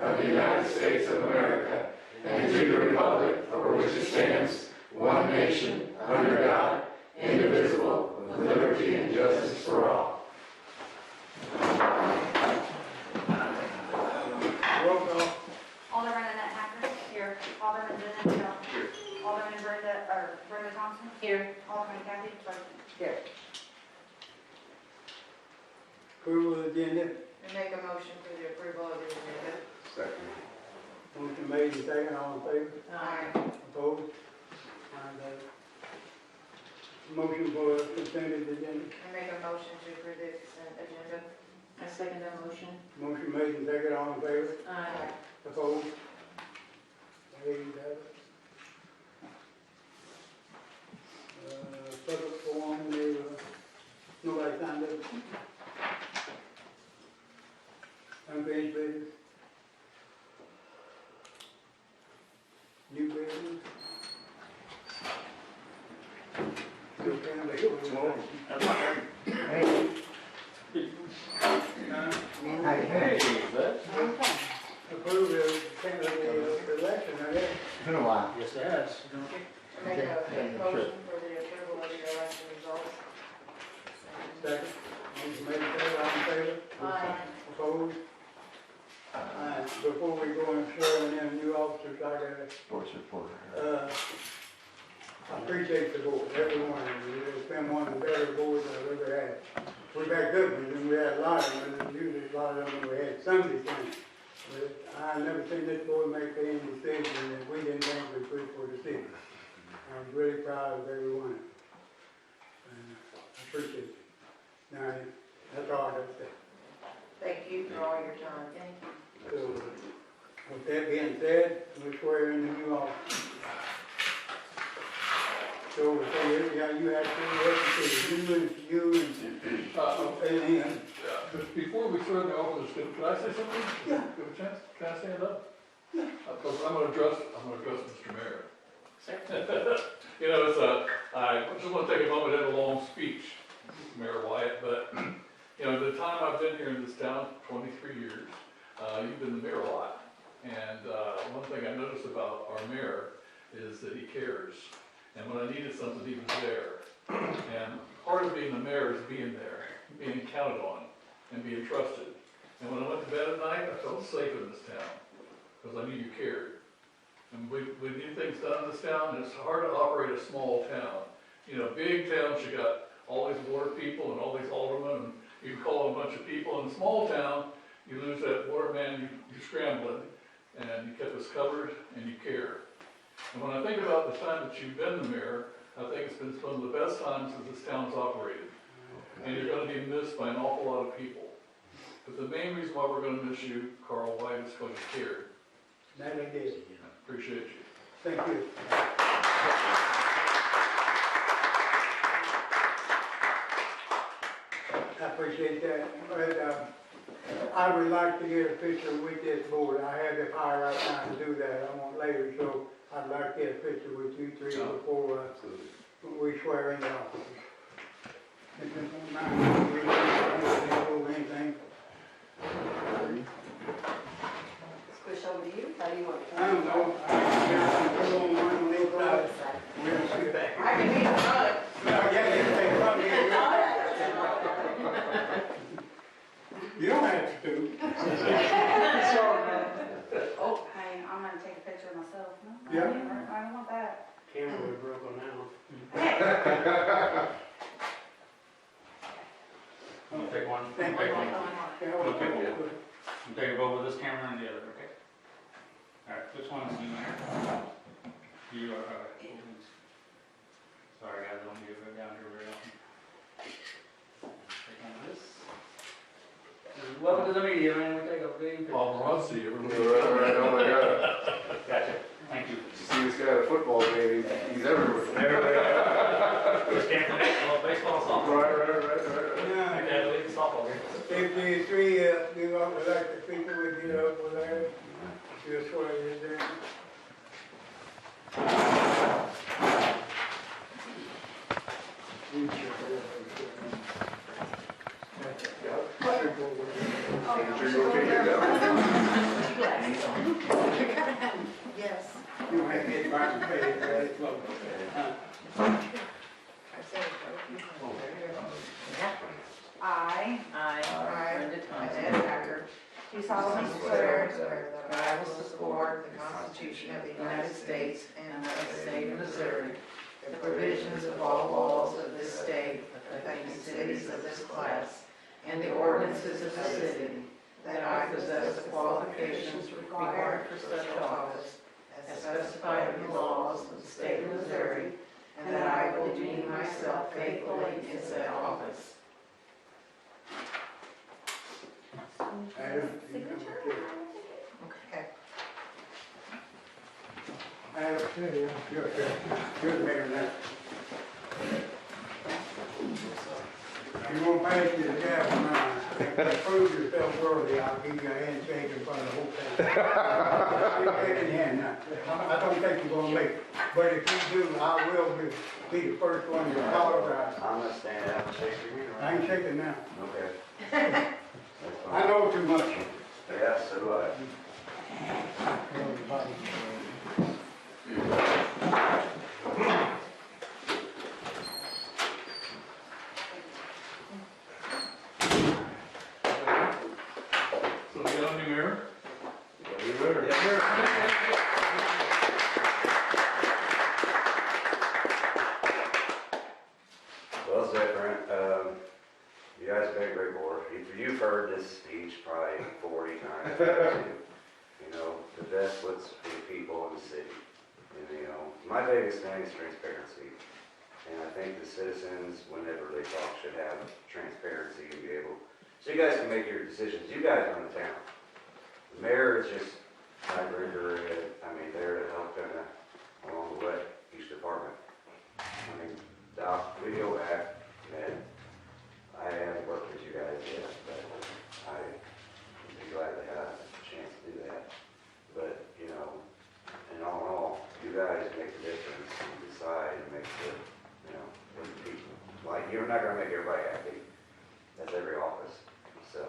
of the United States of America, and to the republic for which it stands, one nation, under God, indivisible, with liberty and justice for all. Roll call. Alderman Annette Hacker. Here. Alderman Dennis Hill. Here. Alderman Brenda Thompson. Here. Alderman Kathy Burton. Here. Approval of the agenda. I make a motion for the approval of the agenda. Second. Motion made and second, all in favor? Aye. Opposed? Ayes have it. Motion for consent agenda. I make a motion to approve the consent agenda. I second that motion. Motion made and second, all in favor? Aye. Opposed? Ayes have it. Public forum, nobody signed up. Unfinished business. New business. Still can be. Approve the election, I guess. It's been a while. Yes, it has. I make a motion for the approval of the election results. Second. Motion made, second, all in favor? Aye. Opposed? Before we go and swear in new officers, I gotta, Sports reporter. I appreciate the board, every one of you. It's been one of the better boards I've ever had. We've had good ones, and we had a lot of them, and usually a lot of them we had Sunday things. But I never seen this board make any decision that we didn't think was good for the city. I was really proud of every one of them. And I appreciate it. Now, that's all I got to say. Thank you for all your time. Thank you. So, with that being said, we swear in the new office. So, yeah, you have to, you and But before we swear in the office, can I say something? Yeah. Give a chance? Can I stand up? Yeah. Because I'm going to address Mr. Mayor. You know, I just want to take a moment to have a long speech, Mayor Wyatt, but, you know, the time I've been here in this town, 23 years, you've been the mayor a lot. And one thing I noticed about our mayor is that he cares. And when I needed something, he was there. And part of being the mayor is being there, being counted on, and being trusted. And when I went to bed at night, I felt safe in this town, because I knew you cared. And we need things done in this town, and it's hard to operate a small town. You know, big towns, you got all these water people and all these aldermen, and you can call on a bunch of people. In a small town, you lose that water man, you're scrambling, and you kept us covered, and you care. And when I think about the time that you've been the mayor, I think it's been one of the best times that this town's operated. And you're going to be missed by an awful lot of people. But the main reason why we're going to miss you, Carl White, is because you cared. that I did. Appreciate you. Thank you. I appreciate that. But, I would like to get a picture with this board. I have the power right now to do that. I want later, so I'd like to get a picture with you three before we swear in the office. If you don't mind, we don't anything. Squish over to you. How do you want? I don't know. We'll see back. I can be in front. You don't have to. Oh, hey, I'm gonna take a picture of myself. No, Yeah. I don't want that. Camera would have broken now. I'll take one. Thank Take you. one. Okay. You take a vote with this camera and the other, okay? All right, which one is you, Mayor? You are, sorry guys, I don't get it down here very often. Take one of this. Welcome to the media, man, we take a big. Bob Rossi, everybody. Right, oh my God. Gotcha, thank you. See this guy at a football game, he's everywhere. Just can't connect, well, baseball, softball. Yeah. I can't leave the softball game. If the three, you elected people would get over there, you'll swear you there. Signature, you okay, Yes. You might get right in the face, very close. I said it, though. I I, Brenda Thompson. Annette Hacker, do solemnly swear swear that I will support the Constitution of the United States and of the state of Missouri, the provisions of all laws of this state affecting cities of this class, and the ordinances of the city, that I possess the qualifications required for such office as specified in the laws of the state of Missouri, and that I will demean myself faithfully in said office. Adam, you come signature. up here. Okay. Adam, you're better than that. You won't pass you the gavel now. Prove yourself worthy, I'll give you a handshake in front of the whole town. You take it in hand now. I don't think you're gonna make it, but if you do, I will be the first one to apologize. I'm gonna stand out and shake your hand. I ain't shaking now. Okay. That's I fine. know too much. Yeah, so do I. So we got a new mayor? Well said, Brent. You guys have been a great board. You've heard this speech probably 40 times. You know, the best what's for the people in the city. And, you know, my biggest thing is transparency. And I think the citizens, whenever they talk, should have transparency and be able, so you guys can make your decisions. You guys run the town. The mayor is just tiebreaker. I mean, there to help kind of along the way, each department. I mean, Doc, we go back, and I haven't worked with you guys yet, but I'd be glad to have a chance to do that. But, you know, and all in all, you guys make the difference and decide and make the, you know, what the people, like, you're not gonna make everybody happy. That's every office. So,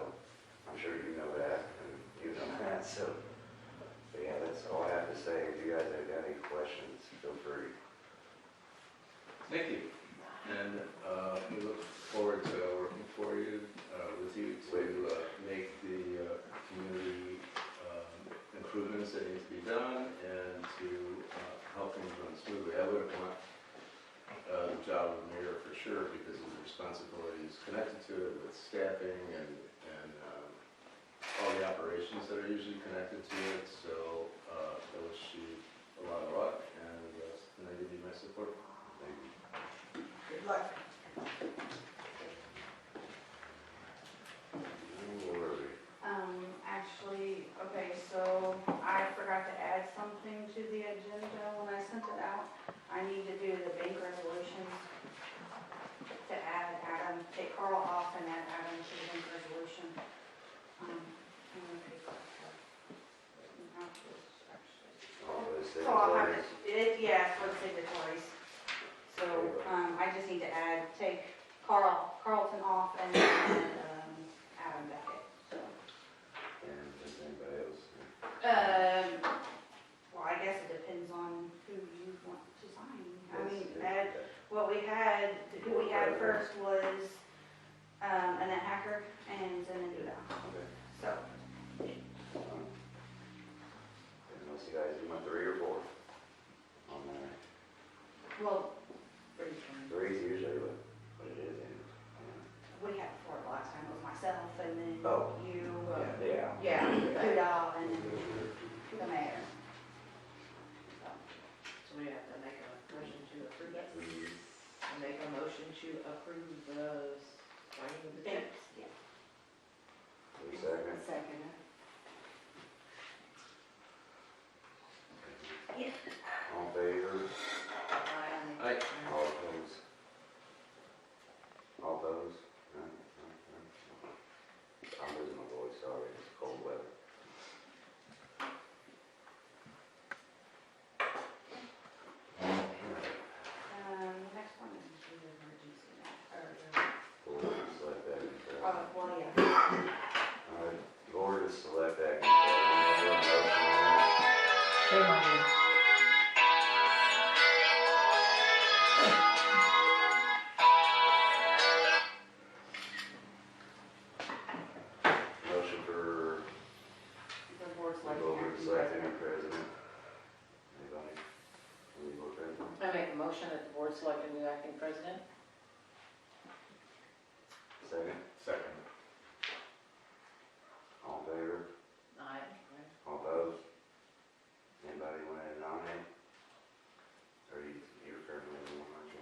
I'm sure you know that, and you know that, so. But yeah, that's all I have to say. If you guys have got any questions, feel free. Thank you. And we look forward to working for you, with you to make the community improvements that need to be done and to help things run smoothly. I wouldn't want the job of mayor for sure because of the responsibilities connected to it with staffing and all the operations that are usually connected to it. So I wish you a lot of luck and I give you my support. Thank you. Good luck. Actually, okay, so I forgot to add something to the agenda when I sent it out. I need to do the bank resolutions to add Adam, take Carl off and add Adam to the bank resolution. I'm gonna take that. All those So I'll have signatories. to, yeah, for the signatories. So, I just need to add, take Carlton off and then, Adam Beckett, so. And does anybody else? Well, I guess it depends on who you want to sign. I mean, what we had, who we had first was, Annette Hacker and Zenadula. Okay. So, Unless you guys do my 3 or 4 on there. well, Three's usually what it is. we had 4 last time, it was myself and then Oh. you, Yeah. yeah, Huda and then the mayor. So we have to make a motion to approve it. Mhm. Make a motion to approve the signing of the Thanks, checks. yeah. Wait a second. Second. Yeah. All in favor? Aye. All opposed? All opposed? No? No? I'm losing my voice, sorry, it's cold weather. Next one is the emergency, Board to select that. well, yeah. All right, board to select that. Motion President. Second, Second. all in favor, Aye. all opposed? Anybody want to nominate? Or you're currently the one, aren't you?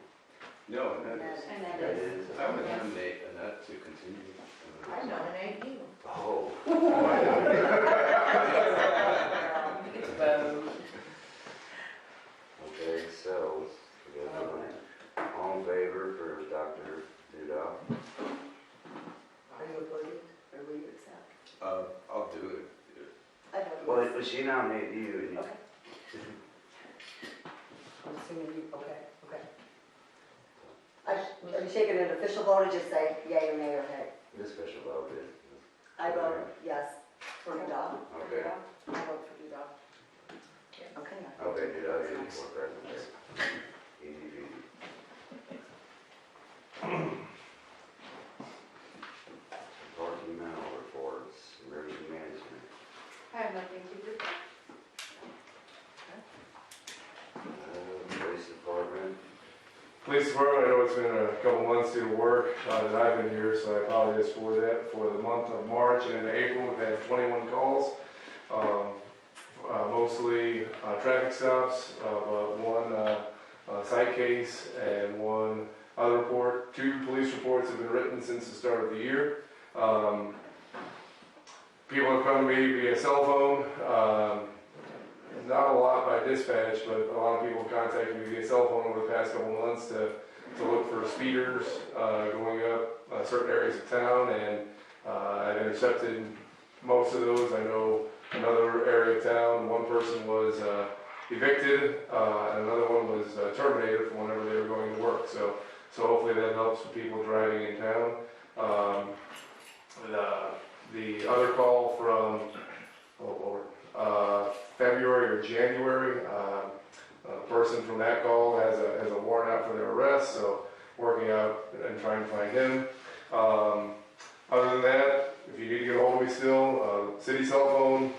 No, and that is, And that That is, is. I would nominate Annette to continue. I nominate you. Oh. You get to vote. Okay, so, we got one. All in favor for Dr. Duda? Are you opposed, or will you accept? I'll do it. I don't Well, know. but she nominated you, and you. Okay. I'm assuming you, okay. Are you taking an official vote or just say yea or nay or nay? This special vote is. I vote yes for Duda. Okay, I vote for Duda. Okay. okay, Duda, you're for president. Easy peasy. Departmental reports, emergency management. I have nothing to do. Police department, Police department, I know it's been a couple months due to work that I've been here, so I apologize for that. For the month of March and into April, we've had 21 calls, mostly traffic stops, but one site case and one other report. 2 police reports have been written since the start of the year. People have come to me via cell phone. Not a lot by dispatch, but a lot of people have contacted me via cell phone over the past couple months to look for speeders going up certain areas of town, and I've intercepted most of those. I know another area of town, one person was evicted, and another one was terminated from whenever they were going to work. So hopefully that helps with people driving in town. The other call from, February or January, a person from that call has a warrant out for their arrest, so working out and trying to find him. Other than that, if you need to get a hold of me still, city cell phone,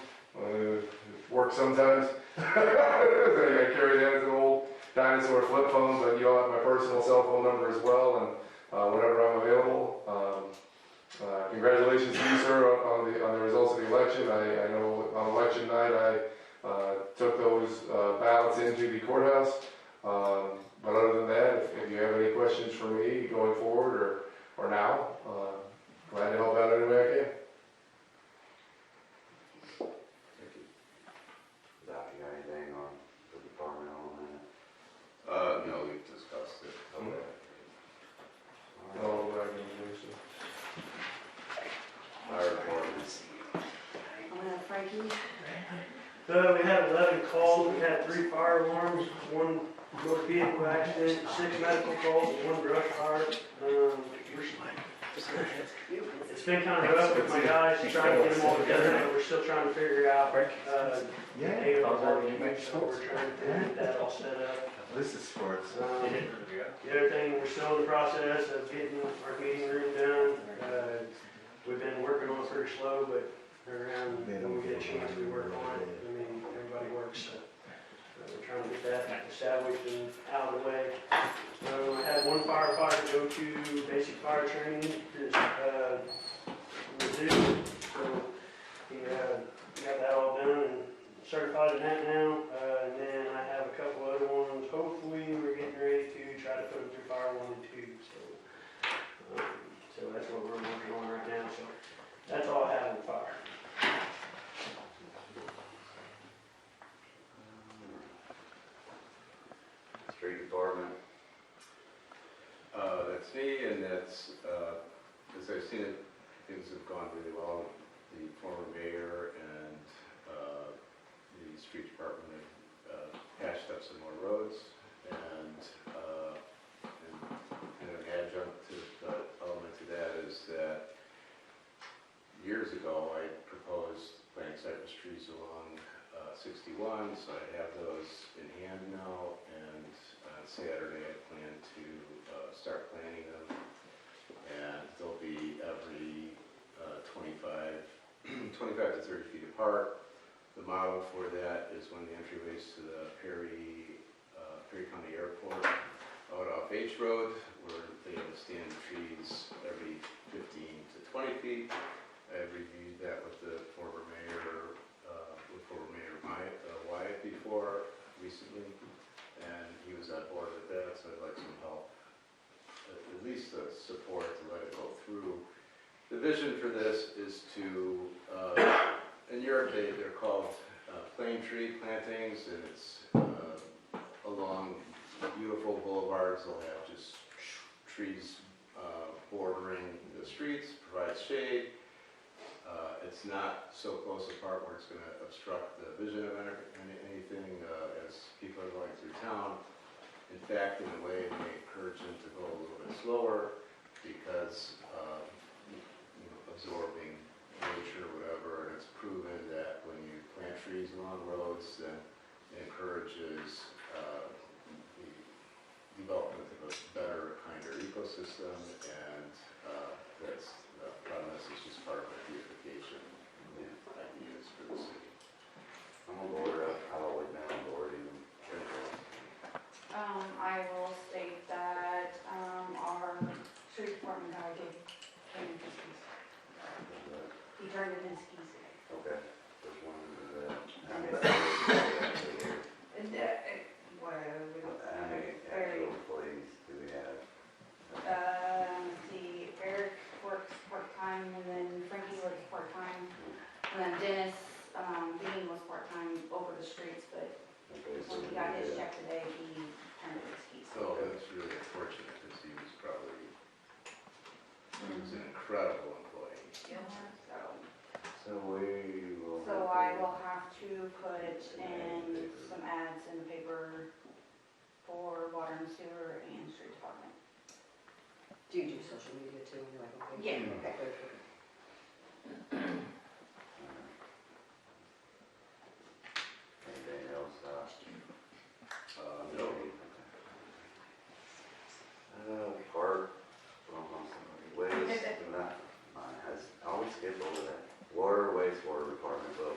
works sometimes. I carry that as an old dinosaur flip phone, but you all have my personal cell phone number as well, and whenever I'm available. Congratulations to you, sir, on the results of the election. I know on election night I took those ballots into the courthouse. But other than that, if you have any questions for me going forward or now, glad to help out any way I can. Thank you. Doc, you got anything on the departmental on that? No, we've discussed it. Okay. No, I can do so. Fire department. I'm gonna have Frankie. We had 11 calls, we had 3 fire alarms, 1 motor vehicle accident, 6 medical calls, and 1 brush fire. It's been kind of rough with my guys, trying to get them all together, but we're still trying to figure out, eight of our so we're trying to get that all set up. This is sports. The other thing, we're still in the process of getting our meeting room done. We've been working on it pretty slow, but around when we get a chance, we work on it. I mean, everybody works, so we're trying to get that established and out of the way. I had 1 firefighter go to basic fire training this Mizzou, so he got that all done and certified in that now. And then I have a couple other ones. Hopefully, we're getting ready to try to put them through fire 1 and 2. So that's what we're working on right now. So that's all I have on fire. Street department. That's me, and that's, as I've seen it, things have gone really well. The former mayor and the street department have patched up some more roads, and an adjunct to the element to that is that years ago I proposed planting cypress trees along 61, so I have those in hand now, and on Saturday I plan to start planting them, and they'll be every 25 to 30 feet apart. The model for that is one of the entryways to the Perry County Airport. out off H Road, where they have to stand trees every 15 to 20 feet. I reviewed that with the former mayor, Wyatt before, recently, and he was on board with that, so I'd like some help, at least the support to let it go through. The vision for this is to, in Europe they're called plane tree plantings, and it's along beautiful boulevards. They'll have just trees bordering the streets, provide shade. It's not so close apart where it's going to obstruct the vision of anything as people are going through town. In fact, in a way, it may encourage them to go a little bit slower because absorbing nature or whatever, and it's proven that when you plant trees along roads, then it encourages the development of a better, kinder ecosystem, and that's the premise is just part of the beautification ideas for the city. I'm on board, I've always been on board, even. I will state that, our street department guy came in his keys. He turned in his keys today. Okay, which one is that? And we don't, How many very, actual employees do we have? let's see, Eric works part-time, and then Frankie works part-time, and then Dennis, Bean was part-time over the streets, but Okay, so when he got his check today, he turned in his keys. So that's really unfortunate because he was an incredible employee. So we will. So I will have to put in some ads in the paper for water and sewer and street department. Do you do social media too? Like, okay. Yeah. Okay, good, good. Anything else? No. Park, waste, not, mine has, I always skip over that. Water, wastewater department, well,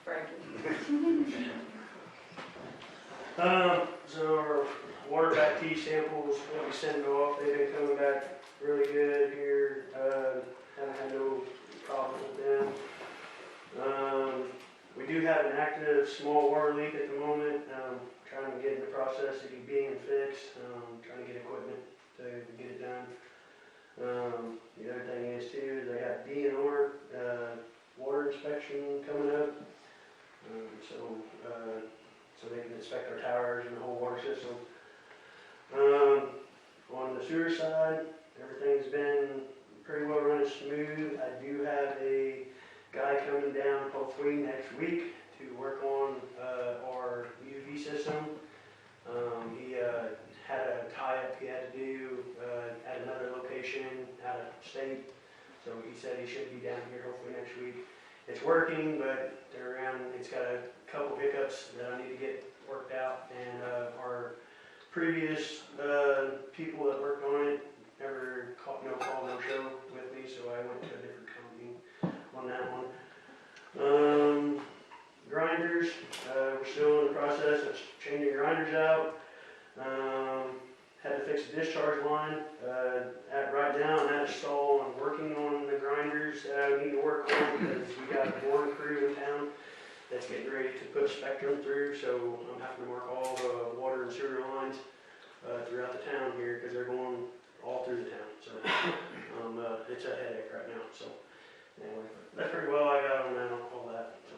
Frankie. So our water back tea samples that we send off, they've been coming back really good here. Haven't had no problems with them. We do have an active small water leak at the moment. Trying to get in the process of it being fixed. Trying to get equipment to get it done. The other thing is too, they have DNR water inspection coming up. So they can inspect our towers and the whole water system. On the sewer side, everything's been pretty well running smooth. I do have a guy coming down hopefully next week to work on our UV system. He had a tie-up he had to do at another location out of state. So he said he should be down here hopefully next week. It's working, but it's got a couple hiccups that I need to get worked out. And our previous people that worked on it never called, no call, no show with me, so I went to a different company on that one. Grinders, we're still in the process of changing grinders out. Had to fix the discharge line. Right now I'm at a stall. I'm working on the grinders that I need to work on because we got a boring crew in town that's getting ready to put spectrum through. So I'm having to mark all the water and sewer lines throughout the town here because they're going all through the town. So it's a headache right now. So anyway, that's pretty well I got on that, all that. So.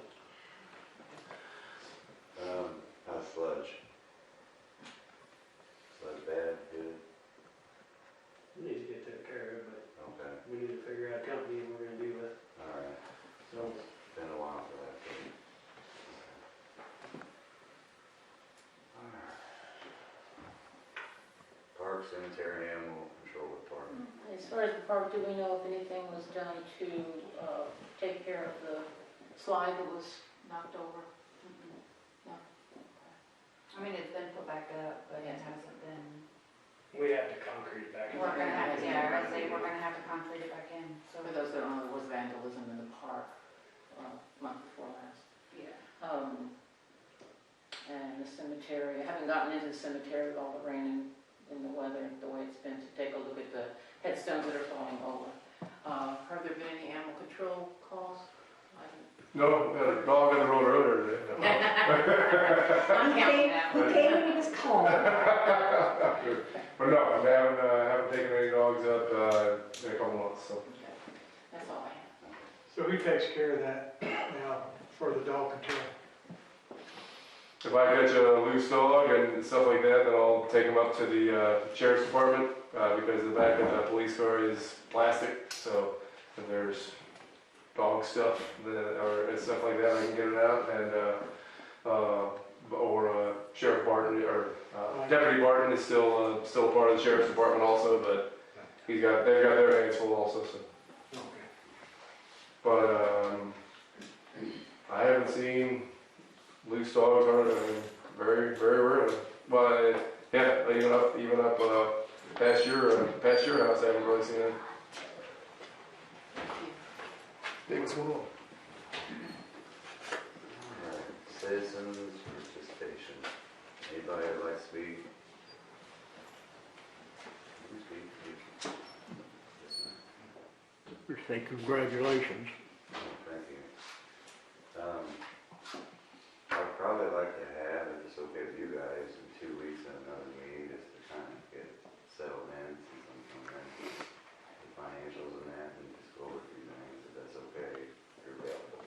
how's sludge? Sludge bad, good? It needs to get taken care of, but Okay, we need to figure out a company we're gonna do with. alright, So, it's been a while for that, too. Alright. Park, cemetery, animal control department. As far as the park, do we know if anything was done to take care of the slide that was knocked over? I mean, it's been put back up, but it hasn't been, we have to concrete it back. we're gonna have to, yeah, I say we're gonna have to concrete it back in, so. For those that don't know, there was vandalism in the park month before last. Yeah. And the cemetery, I haven't gotten into the cemetery with all the rain and the way it's been, to take a look at the headstones that are falling over. Have there been any animal control calls? No, got a dog on the road earlier today. I'm counting that Who one. came and he was calm. But no, I haven't taken any dogs up in a couple months, so. That's all I have. So who takes care of that now for the dog control? If I catch a loose dog and stuff like that, then I'll take them up to the sheriff's department, because the back of the police car is plastic, so if there's dog stuff or stuff like that, I can get it out, and or Sheriff Barton or Deputy Barton is still part of the sheriff's department also, but they've got their hands full also. So. Okay. But I haven't seen loose dogs hard. I mean, very rarely. But yeah, even up past your house, I haven't really seen it. Hey, what's going on? Alright, citizens participation. Anybody would like to speak? You speak. Yes, ma'am. Just say congratulations. Thank you. I'd probably like to have, if it's okay with you guys, in 2 weeks in another meeting, just to kind of get settled in, since I'm coming in, the financials and that, and just go over a few things, if that's okay, if you're available.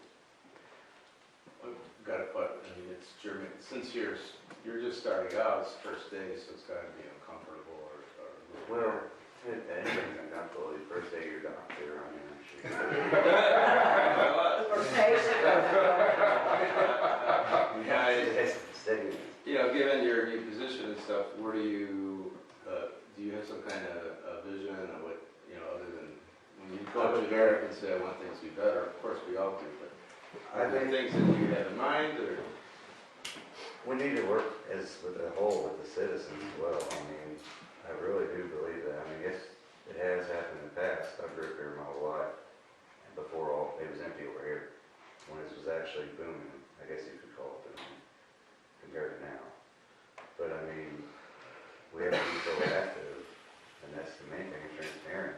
I've got it, but, I mean, it's German, since you're just starting out, it's the first day, so it's gotta be uncomfortable or. Well, anything's uncomfortable, the first day you're doctor, I mean, I'm sure. Or patient. It's steady. You know, given your new position and stuff, where do you have some kind of vision of what, you know, other than, when you go to Eric and say, I want things to be better, of course we all do, but are there things that you have in mind, or? We need to work as with the whole, with the citizens as well. I mean, I really do believe that. I mean, yes, it has happened in the past. I grew up here my whole life. And before it was empty over here. When this was actually booming, I guess you could call it booming, compared to now. But I mean, we have to be proactive, and that's the main thing, transparent.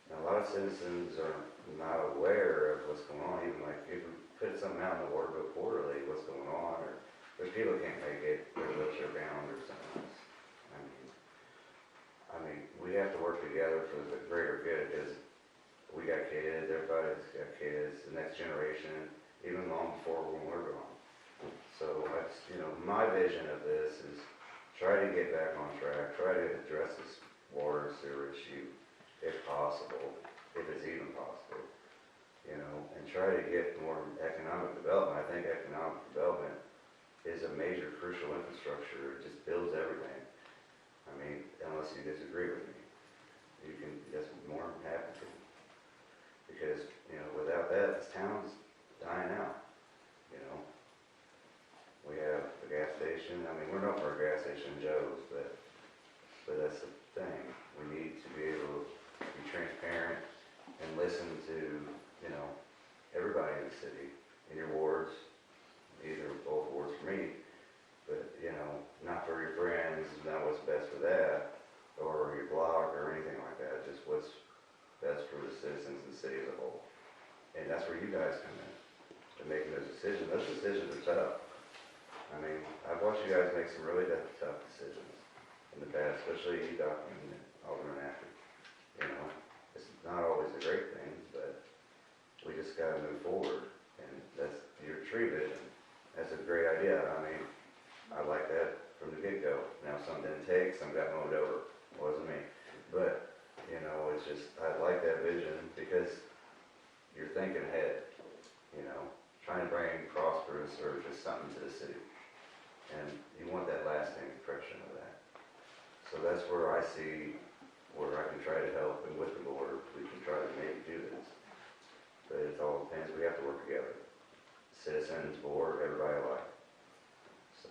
Now, a lot of citizens are not aware of what's going on, even like if we put something out in the water bill quarterly, what's going on, or there's people who can't make it, their lips are bound or something else. I mean, we have to work together for the greater good, because we got kids, everybody's got kids, the next generation, even long before when we're gone. So I just, my vision of this is try to get back on track, try to address this water and sewer issue if possible, if it's even possible, and try to get more economic development. I think economic development is a major crucial infrastructure. It just builds everything. I mean, unless you disagree with me, you can, that's more than happy to. Because, without that, this town's dying out, We have a gas station. I mean, we're known for a gas station, Joe's, but that's the thing. We need to be able to be transparent and listen to, everybody in the city, in your wards, either both wards for me, but, not for your friends, not what's best for that, or your block or anything like that, just what's best for the citizens and the city as a whole. And that's where you guys come in, to making those decisions. Those decisions are tough. I mean, I've watched you guys make some really tough decisions in the past, especially you, Doc, and Alderman after. It's not always a great thing, but we just gotta move forward, and that's your tree vision. That's a great idea. I mean, I like that from the get-go. Now, some didn't take, some got mowed over. It wasn't me. But, it's just, I like that vision because you're thinking ahead, trying to bring prosperous or just something to the city. And you want that lasting impression of that. So that's where I see where I can try to help, and with the board, we can try to maybe do this. But it all depends. We have to work together. Citizens, board, everybody alike. So,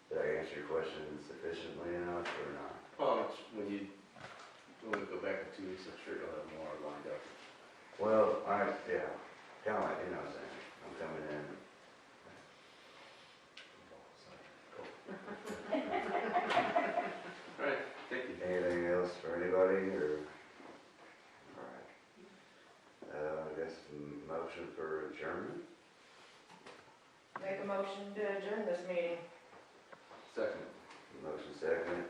did I answer your question sufficiently enough or not? Well, when we go back in 2 weeks, I'm sure you'll have more lined up. Well, kind of like, what I'm saying, I'm coming in. motion for adjournment? Make a motion to adjourn this meeting. Second. Motion second.